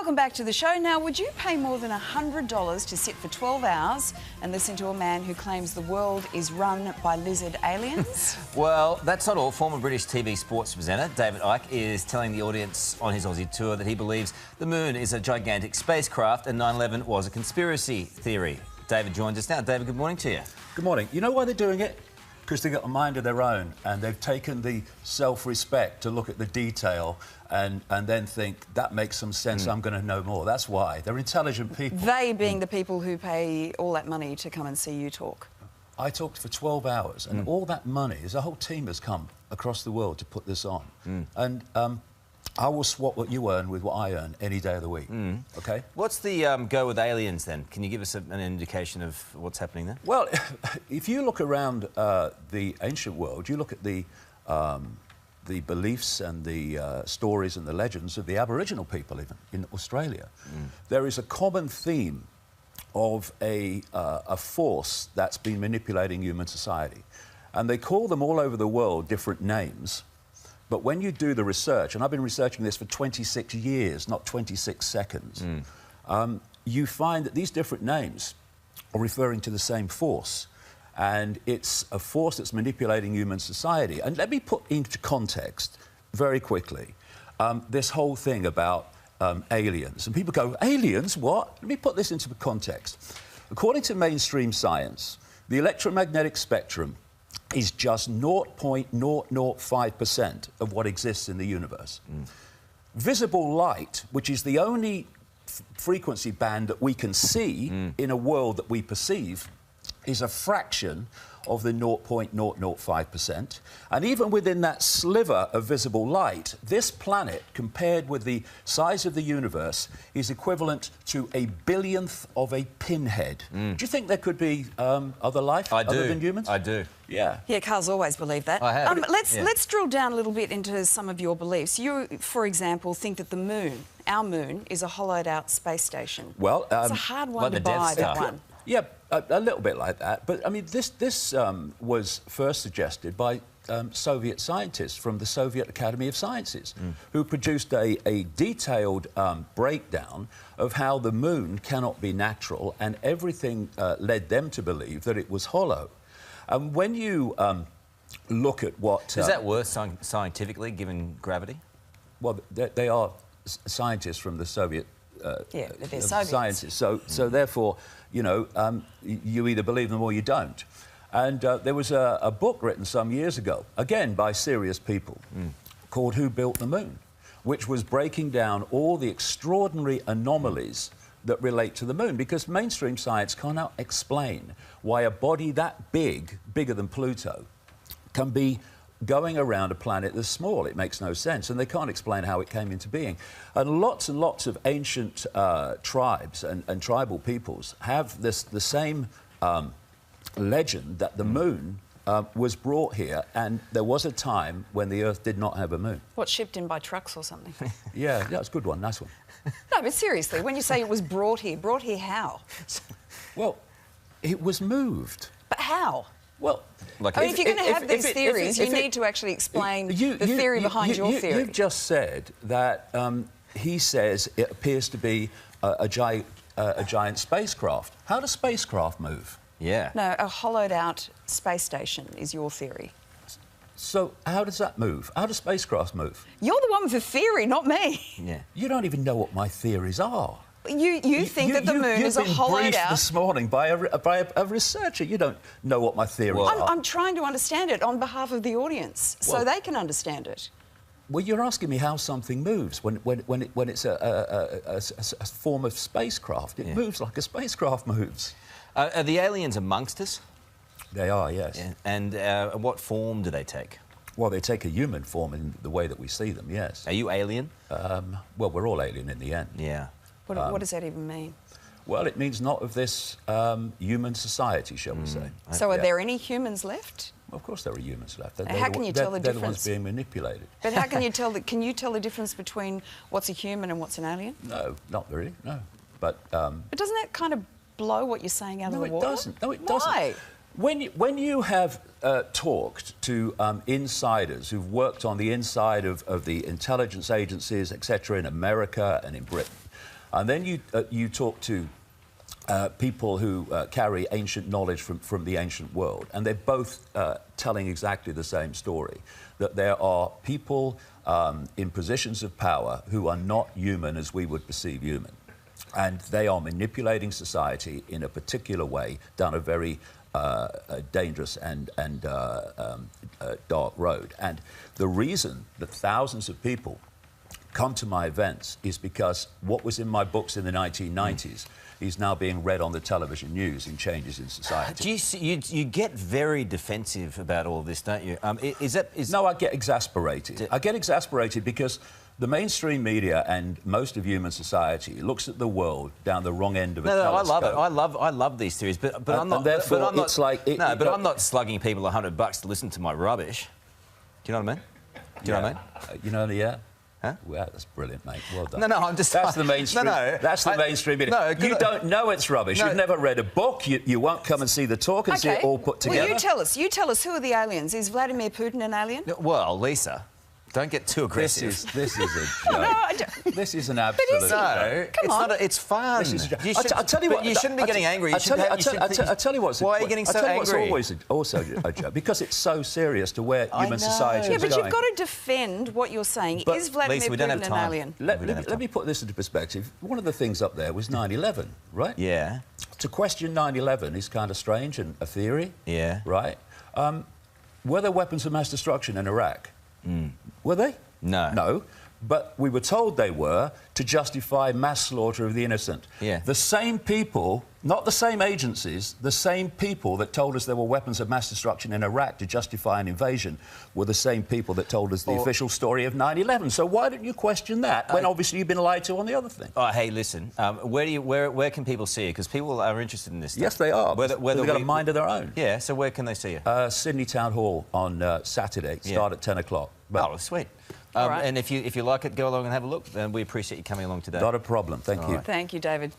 Welcome back to the show. Now, would you pay more than $100 to sit for 12 hours and listen to a man who claims the world is run by lizard aliens? Well, that's not all. Former British TV sports presenter David Icke is telling the audience on his Aussie tour that he believes the moon is a gigantic spacecraft and 9/11 was a conspiracy theory. David joins us now. David, good morning to you. Good morning. You know why they're doing it? Because they've got a mind of their own and they've taken the self-respect to look at the detail and then think, that makes some sense, I'm going to know more. That's why. They're intelligent people. They being the people who pay all that money to come and see you talk. I talked for 12 hours and all that money, there's a whole team has come across the world to put this on. And I will swap what you earn with what I earn any day of the week, OK? What's the go with aliens, then? Can you give us an indication of what's happening there? Well, if you look around the ancient world, you look at the beliefs and the stories and the legends of the Aboriginal people, even in Australia. There is a common theme of a force that's been manipulating human society. And they call them all over the world different names. But when you do the research, and I've been researching this for 26 years, not 26 seconds, you find that these different names are referring to the same force. And it's a force that's manipulating human society. And let me put into context, very quickly, this whole thing about aliens. And people go, aliens, what? Let me put this into context. According to mainstream science, the electromagnetic spectrum is just 0.005% of what exists in the universe. Visible light, which is the only frequency band that we can see in a world that we perceive, is a fraction of the 0.005%. And even within that sliver of visible light, this planet, compared with the size of the universe, is equivalent to a billionth of a pinhead. Do you think there could be other life other than humans? I do. Yeah. Yeah, Carl's always believed that. I have. Let's drill down a little bit into some of your beliefs. You, for example, think that the moon, our moon, is a hollowed-out space station. Well, it's a hard one like to the Death buy, Star. that one. Yeah, a little bit like that. But, I mean, this was first suggested by Soviet scientists from the Soviet Academy of Sciences, who produced a detailed breakdown of how the moon cannot be natural, and everything led them to believe that it was hollow. And when you look at what... Is that worth scientifically, given gravity? Well, they are scientists from the Soviet Yeah, they're Soviets. sciences. So therefore, you know, you either believe them or you don't. And there was a book written some years ago, again by serious people, called Who Built the Moon, which was breaking down all the extraordinary anomalies that relate to the moon, because mainstream science cannot explain why a body that big, bigger than Pluto, can be going around a planet that's small. It makes no sense, and they can't explain how it came into being. And lots of ancient tribes and tribal peoples have the same legend that the moon was brought here, and there was a time when the Earth did not have a moon. What, shipped in by trucks or something? Yeah, that's a good one, nice one. No, but seriously, when you say it was brought here how? Well, it was moved. But how? Well, like I mean, if you're going to have these theories, you need to actually explain the theory behind your theory. You've just said that he says it appears to be a giant spacecraft. How does spacecraft move? Yeah. No, a hollowed-out space station is your theory. So how does that move? How do spacecrafts move? You're the one with the theory, not me. Yeah. You don't even know what my theories are. You think that the moon is a hollowed-out... You've been briefed this morning by a researcher. You don't know what my theories are. I'm trying to understand it on behalf of the audience, so they can understand it. Well, you're asking me how something moves when it's a form of spacecraft. It moves like a spacecraft moves. Are the aliens amongst us? They are, yes. Yeah. And what form do they take? Well, they take a human form in the way that we see them, yes. Are you alien? Well, we're all alien in the end. Yeah. What does that even mean? Well, it means not of this human society, shall we say. So are there any humans left? Well, of course there are humans left. How can you tell the They're difference? the ones being manipulated. But how can you tell can you tell the difference between what's a human and what's an alien? No, not really, no. But doesn't that kind of blow what you're saying out of the water? No, it doesn't. No, it Why? doesn't. When you have talked to insiders who've worked on the inside of the intelligence agencies, etc., in America and in Britain, and then you talk to people who carry ancient knowledge from the ancient world, and they're both telling exactly the same story, that there are people in positions of power who are not human as we would perceive human, and they are manipulating society in a particular way down a very dangerous and dark road. And the reason that thousands of people come to my events is because what was in my books in the 1990s is now being read on the television news in changes in society. Do you, see, you get very defensive about all this, don't you? No, I get exasperated. I get exasperated because the mainstream media and most of human society looks at the world down the wrong end of a telescope. I love it. I love these theories, but I'm not. Therefore, but I'm not, it's like I'm not slugging people $100 to listen to my rubbish. Do you know what I mean? Do you know what I mean? You know, yeah. Huh? Well, that's brilliant, mate. Well done. No, I'm just... That's the mainstream. No, that's the mainstream media. No, you don't know it's rubbish. No. You've never read a book. You won't come and see the talk and see it all put together. Well, you tell us. You tell us, who are the aliens? Is Vladimir Putin an alien? Well, Lisa, don't get too aggressive. This is a joke. No, I don't. This is an absolute... No, Come on. It's fun. This is a joke. I'll tell you what... You shouldn't be getting angry. I'll tell you what's... Why are you getting so angry? What's always also a joke? Because it's so serious to where human society Yeah, is but going. you've got to defend what you're saying. But, is Vladimir Lisa, we don't have Putin an time. alien? Let me put this into perspective. One of the things up there was 9/11, right? Yeah. To question 9/11 is kind of strange and a theory. Yeah. Right? Were there weapons of mass destruction in Iraq? Were they? No. No. But we were told they were to justify mass slaughter of the innocent. Yeah. The same people, not the same agencies, the same people that told us there were weapons of mass destruction in Iraq to justify an invasion were the same people that told us the official story of 9/11. So why don't you question that when obviously you've been lied to on the other thing? Oh, hey, listen. Where can people see you? Because people are interested in this stuff. Yes, they are. Whether they've got a mind of their own. Yeah. So where can they see you? Sydney Town Hall on Saturday. Start at 10 o'clock. Oh, sweet. Right. And if you like it, go along and have a look. And we appreciate you coming along today. Not a problem. Thank you. Thank you, David.